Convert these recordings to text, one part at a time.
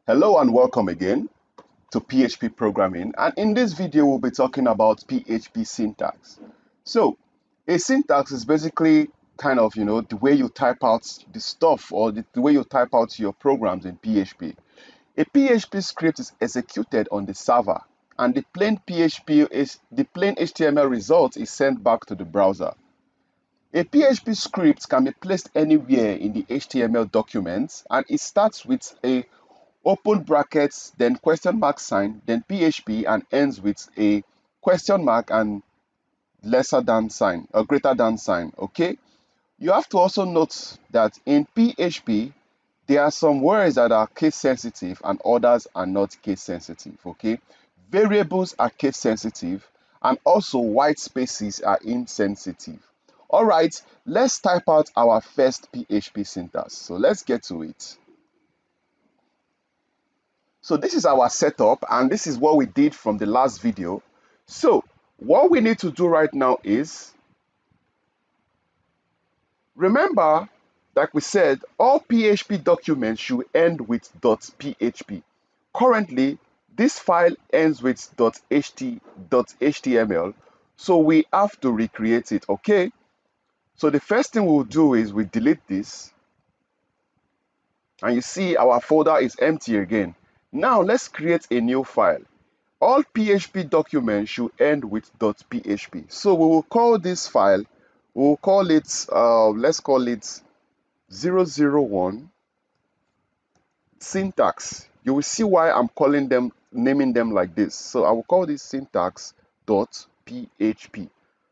Hello and welcome again to PHP programming, and in this video we'll be talking about PHP syntax. So a syntax is basically the way you type out the stuff or the way you type out your programs in PHP. A PHP script is executed on the server and the plain HTML result is sent back to the browser. A PHP script can be placed anywhere in the HTML document, and it starts with a open brackets, then question mark sign, then PHP, and ends with a question mark and lesser than sign or greater than sign. Okay, you have to also note that in PHP there are some words that are case sensitive and others are not case sensitive. Okay, variables are case sensitive and also white spaces are insensitive. All right, let's type out our first PHP syntax. So let's get to it. So this is our setup and this is what we did from the last video. So what we need to do right now is, remember, like we said, all PHP documents should end with .php. Currently, this file ends with .html, so we have to recreate it, okay? So the first thing we'll do is we delete this, and you see our folder is empty again. Now let's create a new file. All PHP documents should end with .php. So we will call this file, we'll call it, let's call it 001 syntax. You will see why I'm naming them like this. So I will call this syntax.php.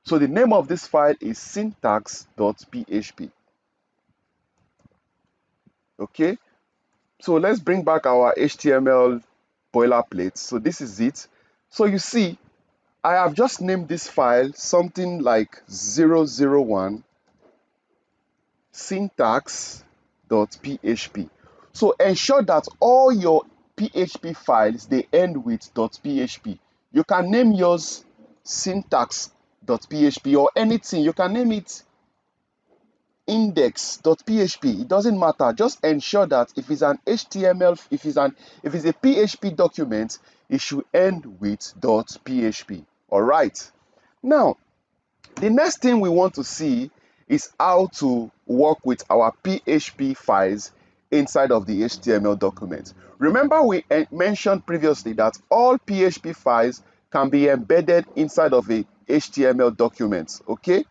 So the name of this file is syntax.php. Okay, so let's bring back our HTML boilerplate. So this is it. So you see, I have just named this file something like 001 syntax.php. So ensure that all your PHP files they end with .php. You can name yours syntax.php or anything. You can name it index.php. It doesn't matter. Just ensure that if it's an HTML, if it's a PHP document, it should end with .php. All right. Now, the next thing we want to see is how to work with our PHP files inside of the HTML document. Remember, we mentioned previously that all PHP files can be embedded inside of a HTML document. Okay,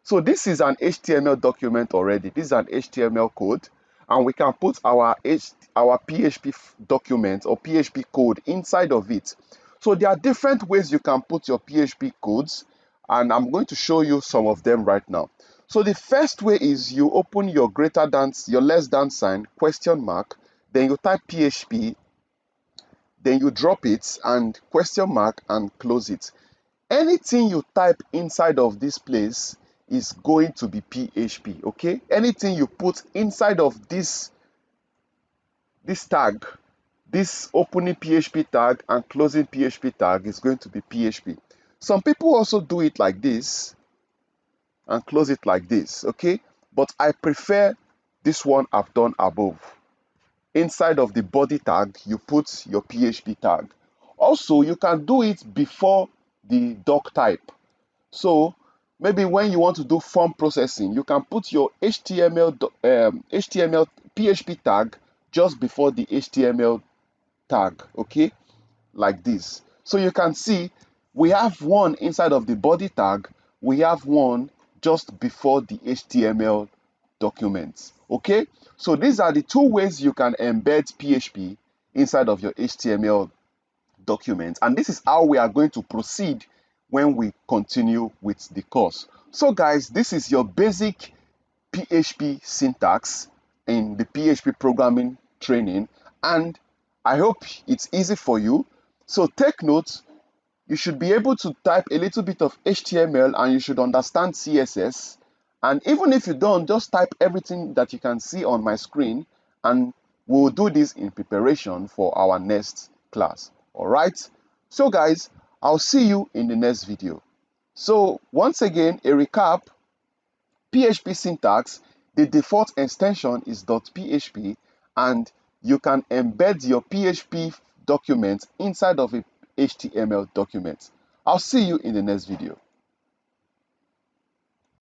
so this is an HTML document already. This is an HTML code, and we can put our PHP document or PHP code inside of it. So there are different ways you can put your PHP codes, and I'm going to show you some of them right now. So the first way is you open your less than sign, question mark, then you type PHP, then you drop it and question mark and close it. Anything you type inside of this place is going to be PHP, okay? Anything you put inside of this tag, this opening PHP tag and closing PHP tag is going to be PHP. Some people also do it like this and close it like this, okay? But I prefer this one I've done above. Inside of the body tag, you put your PHP tag. Also, you can do it before the doc type. So maybe when you want to do form processing, you can put your HTML PHP tag just before the HTML tag, okay? Like this. So you can see we have one inside of the body tag, we have one just before the HTML documents, okay? So these are the two ways you can embed PHP inside of your HTML document, and this is how we are going to proceed when we continue with the course. So guys, this is your basic PHP syntax in the PHP programming training, and I hope it's easy for you. So take notes. You should be able to type a little bit of HTML and you should understand CSS. And even if you don't, just type everything that you can see on my screen, and we'll do this in preparation for our next class. All right. So guys, I'll see you in the next video. So once again, a recap: PHP syntax, the default extension is .php, and you can embed your PHP document inside of a HTML document. I'll see you in the next video.